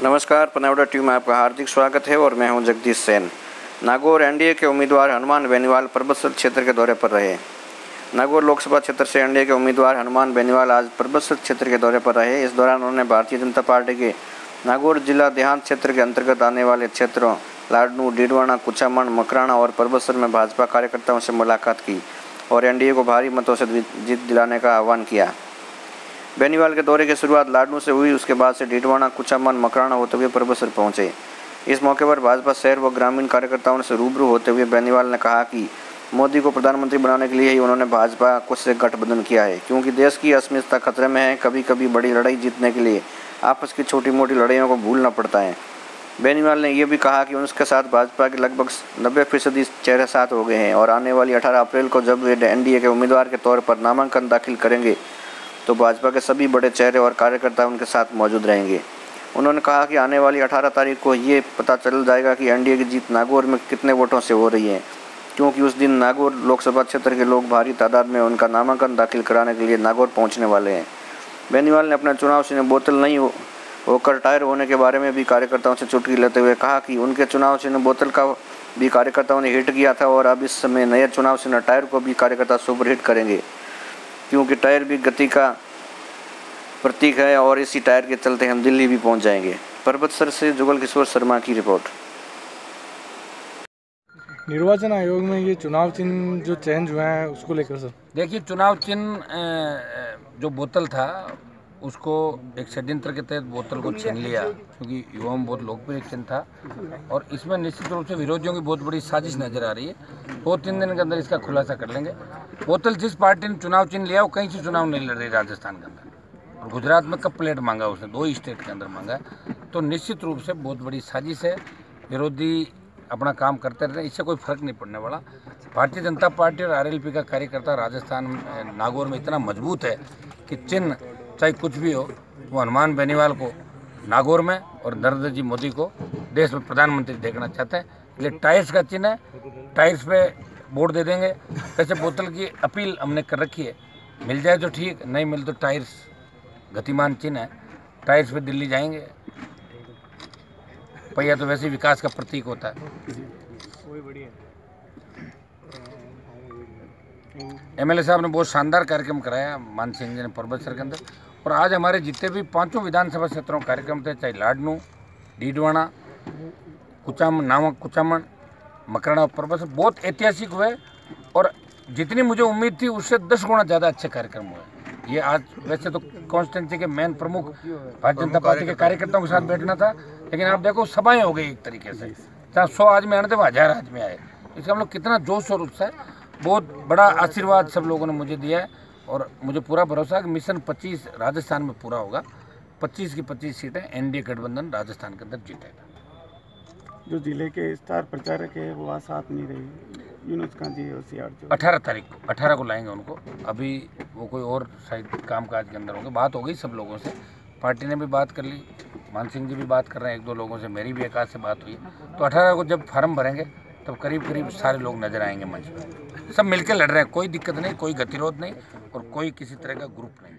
नमस्कार, पनौड़ा टीवी में आपका हार्दिक स्वागत है और मैं हूं जगदीश सेन। नागौर एनडीए के उम्मीदवार हनुमान बेनीवाल परबतसर क्षेत्र के दौरे पर रहे। नागौर लोकसभा क्षेत्र से एनडीए के उम्मीदवार हनुमान बेनीवाल आज परबतसर क्षेत्र के दौरे पर रहे। इस दौरान उन्होंने भारतीय जनता पार्टी के नागौर जिला देहात क्षेत्र के अंतर्गत आने वाले क्षेत्रों लाडनू, डीडवाना, कुचामन, मकराना और परबतसर में भाजपा कार्यकर्ताओं से मुलाकात की और एनडीए को भारी मतों से जीत दिलाने का आह्वान किया। बेनीवाल के दौरे की शुरुआत लाडनू से हुई, उसके बाद से डीडवाना, कुचामन, मकराना होते हुए परबतसर पहुंचे। इस मौके पर भाजपा शहर व ग्रामीण कार्यकर्ताओं से रूबरू होते हुए बेनीवाल ने कहा कि मोदी को प्रधानमंत्री बनाने के लिए ही उन्होंने भाजपा को से गठबंधन किया है, क्योंकि देश की अस्मिता खतरे में है। कभी कभी बड़ी लड़ाई जीतने के लिए आपस की छोटी मोटी लड़ाइयों को भूलना पड़ता है। बेनीवाल ने यह भी कहा कि उनके साथ भाजपा के लगभग 90% चेहरे साथ हो गए हैं और आने वाली 18 अप्रैल को जब वे एनडीए के उम्मीदवार के तौर पर नामांकन दाखिल करेंगे तो भाजपा के सभी बड़े चेहरे और कार्यकर्ता उनके साथ मौजूद रहेंगे। उन्होंने कहा कि आने वाली 18 तारीख को ये पता चल जाएगा कि एनडीए की जीत नागौर में कितने वोटों से हो रही है, क्योंकि उस दिन नागौर लोकसभा क्षेत्र के लोग भारी तादाद में उनका नामांकन दाखिल कराने के लिए नागौर पहुंचने वाले हैं। बेनीवाल ने अपना चुनाव चिन्ह बोतल नहीं होकर टायर होने के बारे में भी कार्यकर्ताओं से चुटकी लेते हुए कहा कि उनके चुनाव चिन्ह बोतल का भी कार्यकर्ताओं ने हिट किया था और अब इस समय नए चुनाव चिन्ह टायर को भी कार्यकर्ता सुपर हिट करेंगे, क्योंकि टायर भी गति का प्रतीक है और इसी टायर के चलते हम दिल्ली भी पहुंच जाएंगे। परबतसर से जुगल किशोर शर्मा की रिपोर्ट। निर्वाचन आयोग में ये चुनाव चिन्ह जो चेंज हुआ है उसको लेकर सर, देखिए, चुनाव चिन्ह जो बोतल था उसको एक षड्यंत्र के तहत बोतल को छीन लिया, क्योंकि युवाओं में बहुत लोकप्रिय चिन्ह था और इसमें निश्चित रूप से विरोधियों की बहुत बड़ी साजिश नजर आ रही है। 2-3 दिन के अंदर इसका खुलासा कर लेंगे। बोतल जिस पार्टी ने चुनाव चिन्ह लिया वो कहीं से चुनाव नहीं लड़ रही राजस्थान के अंदर, और गुजरात में कब प्लेट मांगा उसने, 2 ही स्टेट के अंदर मांगा, तो निश्चित रूप से बहुत बड़ी साजिश है। विरोधी अपना काम करते रहते हैं, इससे कोई फर्क नहीं पड़ने वाला। भारतीय जनता पार्टी और आरएलपी का कार्यकर्ता राजस्थान में नागौर में इतना मजबूत है कि चिन्ह चाहे कुछ भी हो, वो हनुमान बेनीवाल को नागौर में और नरेंद्र जी मोदी को देश में प्रधानमंत्री देखना चाहते हैं। इसलिए टायर्स का चिन्ह है, टायर्स पे वोट दे देंगे। वैसे बोतल की अपील हमने कर रखी है, मिल जाए तो ठीक, नहीं मिल तो टायर्स गतिमान चिन्ह है, टायर्स पे दिल्ली जाएंगे। पहिया तो वैसे विकास का प्रतीक होता है। एमएलए साहब ने बहुत शानदार कार्यक्रम कराया मान सिंह जी ने परबतसर के अंदर, और आज हमारे जितने भी 5 विधानसभा क्षेत्रों कार्यक्रम थे, चाहे लाडनू, डीडवाना, कुचामन, मकराना और परबतसर, बहुत ऐतिहासिक हुए और जितनी मुझे उम्मीद थी उससे 10 गुना ज़्यादा अच्छे कार्यक्रम हुए। ये आज वैसे तो कॉन्स्टिट्यूंसी के मेन प्रमुख भारतीय जनता पार्टी के कार्यकर्ताओं के साथ बैठना था, लेकिन आप देखो सभाएं हो गई एक तरीके से, जहाँ 100 आदमी आने थे वो 1000 आदमी आए। इसका हम लोग कितना जोश और उत्साह है। बहुत बड़ा आशीर्वाद सब लोगों ने मुझे दिया है और मुझे पूरा भरोसा है कि मिशन 25 राजस्थान में पूरा होगा। 25 की 25 सीटें एनडीए गठबंधन राजस्थान के अंदर जीतेगा। जो जिले के स्टार प्रचारक है वो आज साथ नहीं रहे, यूनुस काजी और सियार 18 तारीख को 18 को लाएंगे उनको। अभी वो कोई और साइड काम काज के अंदर होंगे। बात हो गई सब लोगों से, पार्टी ने भी बात कर ली, मान सिंह जी भी बात कर रहे हैं 1-2 लोगों से, मेरी भी एक आध से बात हुई। तो 18 को जब फार्म भरेंगे तब करीब सारे लोग नजर आएंगे मंच पर। सब मिलकर लड़ रहे हैं, कोई दिक्कत नहीं, कोई गतिरोध नहीं और कोई किसी तरह का ग्रुप नहीं।